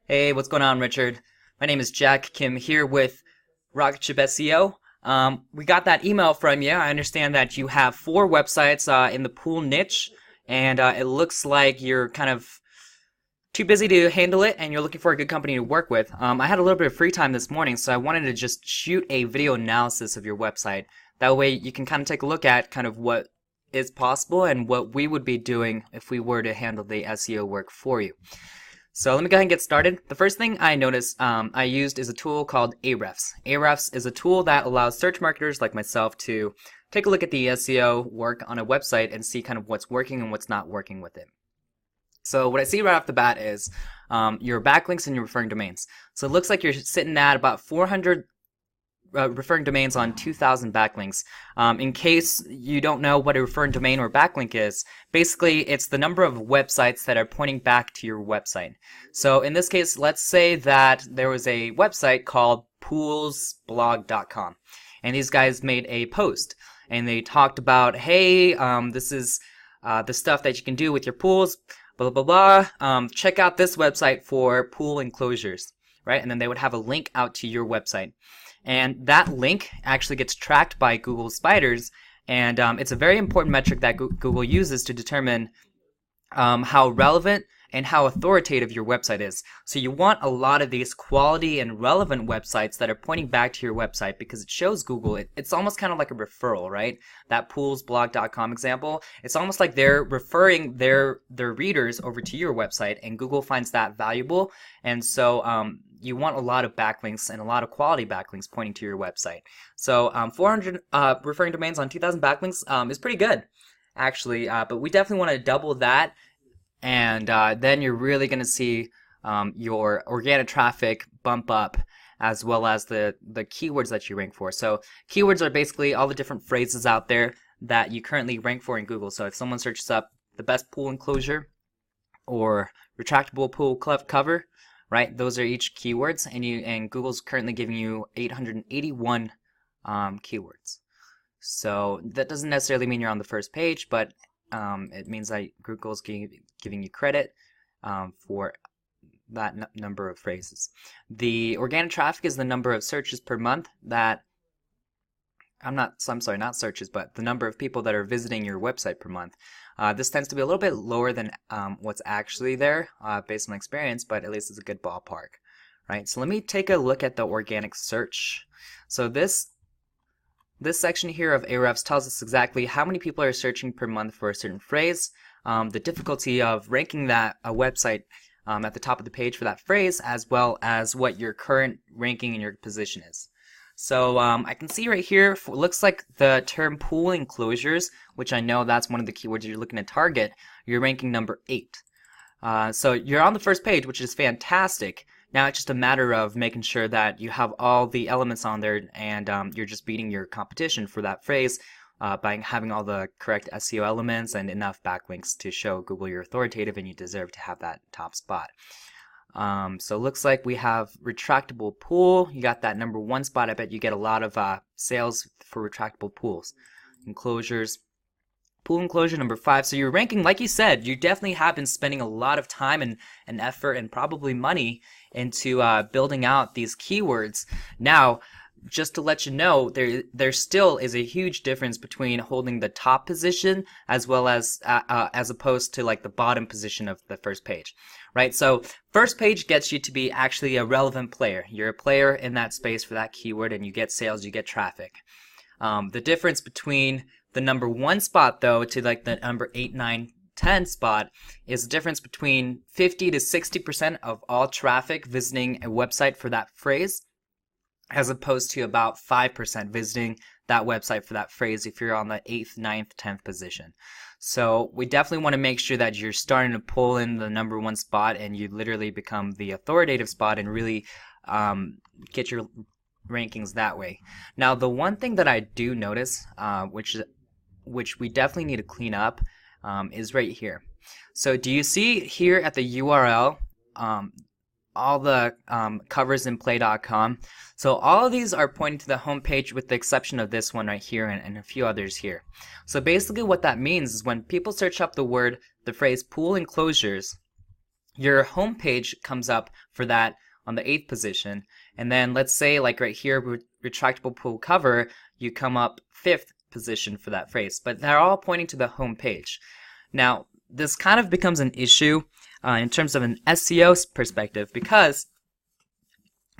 Hey, what's going on, Richard? My name is Jack Kim here with Rocketship SEO. We got that email from you. I understand that you have four websites in the pool niche, and it looks like you're kind of too busy to handle it, and you're looking for a good company to work with. I had a little bit of free time this morning, so I wanted to just shoot a video analysis of your website. That way, you can kind of take a look at kind of what is possible and what we would be doing if we were to handle the SEO work for you. So let me go ahead and get started. The first thing I noticed I used is a tool called Ahrefs. Ahrefs is a tool that allows search marketers like myself to take a look at the SEO work on a website and see kind of what's working and what's not working with it. So what I see right off the bat is your backlinks and your referring domains. So it looks like you're sitting at about 400 referring domains on 2,000 backlinks. In case you don't know what a referring domain or backlink is, basically it's the number of websites that are pointing back to your website. So in this case, let's say that there was a website called poolsblog.com, and these guys made a post, and they talked about, hey, this is the stuff that you can do with your pools, blah, blah, blah. Check out this website for pool enclosures, right? And then they would have a link out to your website. And that link actually gets tracked by Google Spiders, and it's a very important metric that Google uses to determine how relevant and how authoritative your website is. So you want a lot of these quality and relevant websites that are pointing back to your website, because it shows Google, it's almost kind of like a referral, right? That poolsblog.com example, it's almost like they're referring their readers over to your website, and Google finds that valuable. And so you want a lot of backlinks and a lot of quality backlinks pointing to your website. So 400 referring domains on 2,000 backlinks is pretty good, actually, but we definitely want to double that. And then you're really going to see your organic traffic bump up, as well as the keywords that you rank for. So keywords are basically all the different phrases out there that you currently rank for in Google. So if someone searches up the best pool enclosure or retractable pool cover, right, those are each keywords, and Google's currently giving you 881 keywords. So that doesn't necessarily mean you're on the first page, but it means that Google's giving you credit for that number of phrases. The organic traffic is the number of searches per month that not searches, but the number of people that are visiting your website per month. This tends to be a little bit lower than what's actually there based on experience, but at least it's a good ballpark, right? So let me take a look at the organic search. So this section here of Ahrefs tells us exactly how many people are searching per month for a certain phrase, the difficulty of ranking a website at the top of the page for that phrase, as well as what your current ranking and your position is. So I can see right here, it looks like the term pool enclosures, which I know that's one of the keywords you're looking to target, you're ranking number 8. So you're on the first page, which is fantastic. Now it's just a matter of making sure that you have all the elements on there, and you're just beating your competition for that phrase by having all the correct SEO elements and enough backlinks to show Google you're authoritative and you deserve to have that top spot. So it looks like we have retractable pool. You got that number 1 spot. I bet you get a lot of sales for retractable pools. Enclosures. Pool enclosure number 5. So you're ranking, like you said, you definitely have been spending a lot of time and effort and probably money into building out these keywords. Now, just to let you know, there still is a huge difference between holding the top position as well as opposed to like the bottom position of the first page, right? So first page gets you to be actually a relevant player. You're a player in that space for that keyword, and you get sales, you get traffic. The difference between the number 1 spot, though, to like the number 8, 9, 10 spot is the difference between 50 to 60% of all traffic visiting a website for that phrase, as opposed to about 5% visiting that website for that phrase if you're on the 8th, 9th, 10th position. So we definitely want to make sure that you're starting to pull in the number 1 spot, and you literally become the authoritative spot and really get your rankings that way. Now, the one thing that I do notice, which we definitely need to clean up, is right here. So do you see here at the URL all the coversinplay.com? So all of these are pointing to the home page, with the exception of this one right here and a few others here. So basically what that means is when people search up the phrase pool enclosures, your home page comes up for that on the 8th position. And then let's say like right here, retractable pool cover, you come up 5th position for that phrase. But they're all pointing to the home page. Now, this kind of becomes an issue in terms of an SEO perspective, because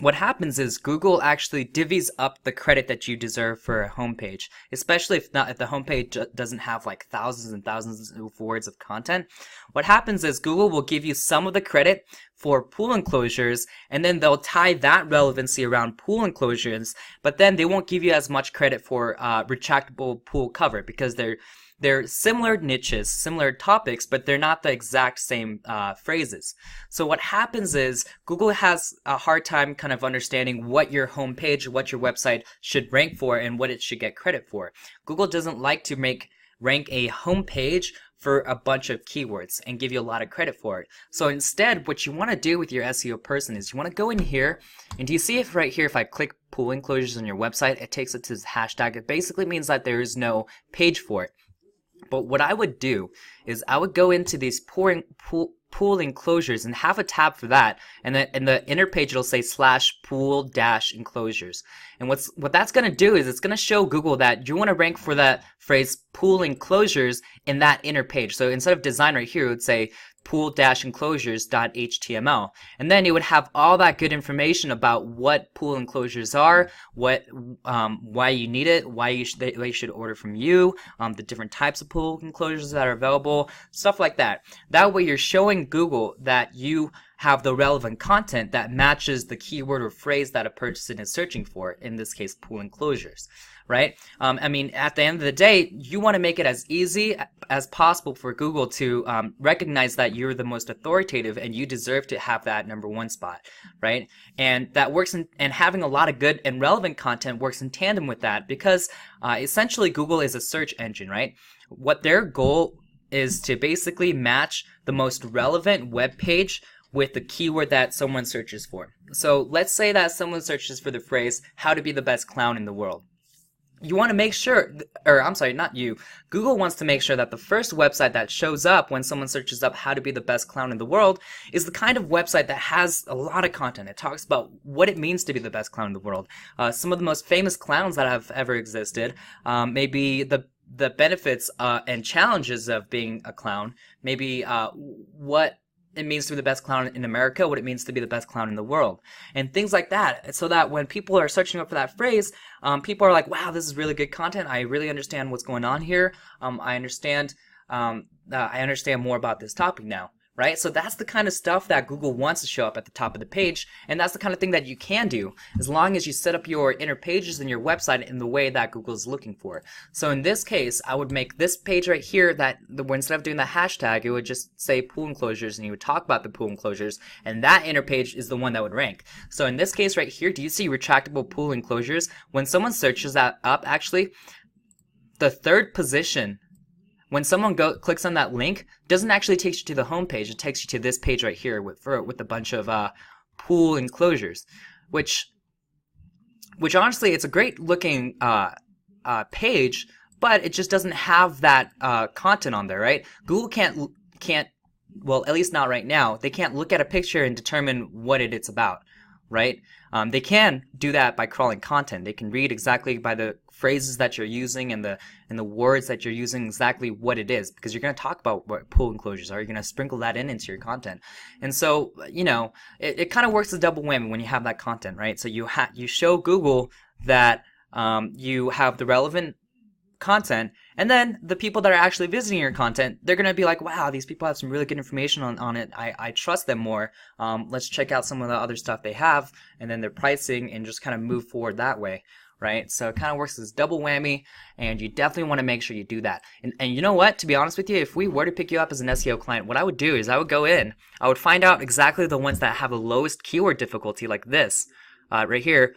what happens is Google actually divvies up the credit that you deserve for a homepage, especially if the homepage doesn't have like thousands and thousands of words of content. What happens is Google will give you some of the credit for pool enclosures, and then they'll tie that relevancy around pool enclosures, but then they won't give you as much credit for retractable pool cover, because they're similar niches, similar topics, but they're not the exact same phrases. So what happens is Google has a hard time kind of understanding what your homepage, what your website should rank for, and what it should get credit for. Google doesn't like to rank a homepage for a bunch of keywords and give you a lot of credit for it. So instead, what you want to do with your SEO person is you want to go in here, and do you see if right here, if I click pool enclosures on your website, it takes it to this hashtag. It basically means that there is no page for it. But what I would do is I would go into these pool enclosures and have a tab for that, and then in the inner page it'll say /pool-enclosures. And what that's going to do is it's going to show Google that you want to rank for that phrase pool enclosures in that inner page. So instead of design right here, it would say pool-enclosures.html, and then it would have all that good information about what pool enclosures are, why you need it, why they should order from you, the different types of pool enclosures that are available, stuff like that. That way you're showing Google that you have the relevant content that matches the keyword or phrase that a person is searching for, in this case pool enclosures, right? I mean, at the end of the day, you want to make it as easy as possible for Google to recognize that you're the most authoritative and you deserve to have that #1 spot, right? And that works and having a lot of good and relevant content works in tandem with that, because essentially Google is a search engine, right? What their goal is to basically match the most relevant web page with the keyword that someone searches for. So let's say that someone searches for the phrase, how to be the best clown in the world. You want to make sure, or I'm sorry, not you, Google wants to make sure that the first website that shows up when someone searches up how to be the best clown in the world is the kind of website that has a lot of content. It talks about what it means to be the best clown in the world. Some of the most famous clowns that have ever existed, maybe the benefits and challenges of being a clown, maybe what it means to be the best clown in America, what it means to be the best clown in the world, and things like that. So that when people are searching up for that phrase, people are like, wow, this is really good content. I really understand what's going on here. I understand more about this topic now. Right? So that's the kind of stuff that Google wants to show up at the top of the page, and that's the kind of thing that you can do as long as you set up your inner pages in your website in the way that Google is looking for. So in this case, I would make this page right here that instead of doing the hashtag, it would just say pool enclosures, and you would talk about the pool enclosures, and that inner page is the one that would rank. So in this case right here, do you see retractable pool enclosures? When someone searches that up, actually, the 3rd position, when someone clicks on that link, doesn't actually take you to the home page. It takes you to this page right here with a bunch of pool enclosures, which honestly, it's a great looking page, but it just doesn't have that content on there, right? Google can't, well, at least not right now. They can't look at a picture and determine what it's about, right? They can do that by crawling content. They can read exactly by the phrases that you're using and the words that you're using exactly what it is, because you're going to talk about what pool enclosures are. You're going to sprinkle that into your content. And so, you know, it kind of works as a double whammy when you have that content, right? So you show Google that you have the relevant content, and then the people that are actually visiting your content, they're going to be like, wow, these people have some really good information on it. I trust them more. Let's check out some of the other stuff they have, and then their pricing, and just kind of move forward that way, right? So it kind of works as double whammy, and you definitely want to make sure you do that. And you know what? To be honest with you, if we were to pick you up as an SEO client, what I would do is I would go in, I would find out exactly the ones that have the lowest keyword difficulty, like this, right here,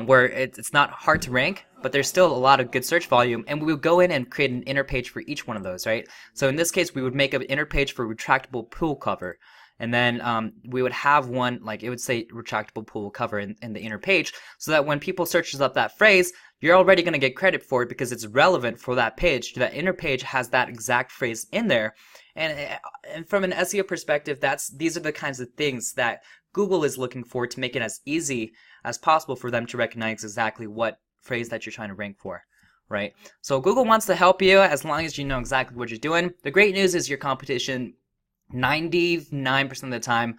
where it's not hard to rank, but there's still a lot of good search volume, and we would go in and create an inner page for each one of those, right? So in this case, we would make an inner page for retractable pool cover, and then we would have one, like it would say retractable pool cover in the inner page, so that when people searches up that phrase, you're already going to get credit for it because it's relevant for that page. That inner page has that exact phrase in there, And from an SEO perspective, these are the kinds of things that Google is looking for to make it as easy as possible for them to recognize exactly what phrase that you're trying to rank for, right? So Google wants to help you as long as you know exactly what you're doing. The great news is your competition 99% of the time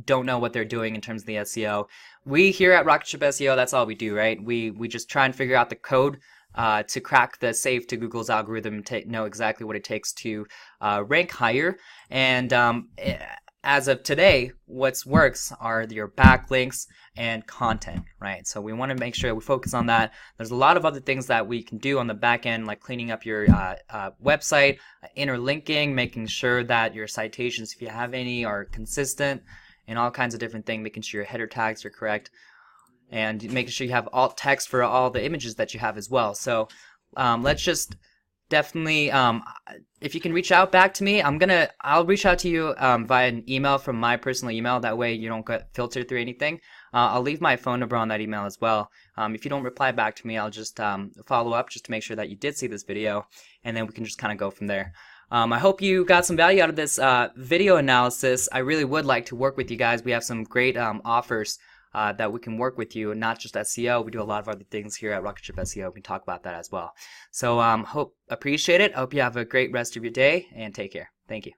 don't know what they're doing in terms of the SEO. We here at Rocket Ship SEO, that's all we do, right? We just try and figure out the code to crack the safe to Google's algorithm, know exactly what it takes to rank higher. And as of today, what works are your backlinks and content, right? So we want to make sure we focus on that. There's a lot of other things that we can do on the back end, like cleaning up your website, interlinking, making sure that your citations, if you have any, are consistent, and all kinds of different things, making sure your header tags are correct, and making sure you have alt text for all the images that you have as well. So let's just definitely, if you can reach out back to me, I'll reach out to you via an email from my personal email. That way you don't get filtered through anything. I'll leave my phone number on that email as well. If you don't reply back to me, I'll just follow up just to make sure that you did see this video, and then we can just kind of go from there. I hope you got some value out of this video analysis. I really would like to work with you guys. We have some great offers that we can work with you, not just SEO. We do a lot of other things here at Rocket Ship SEO. We can talk about that as well. So appreciate it. I hope you have a great rest of your day, and take care. Thank you.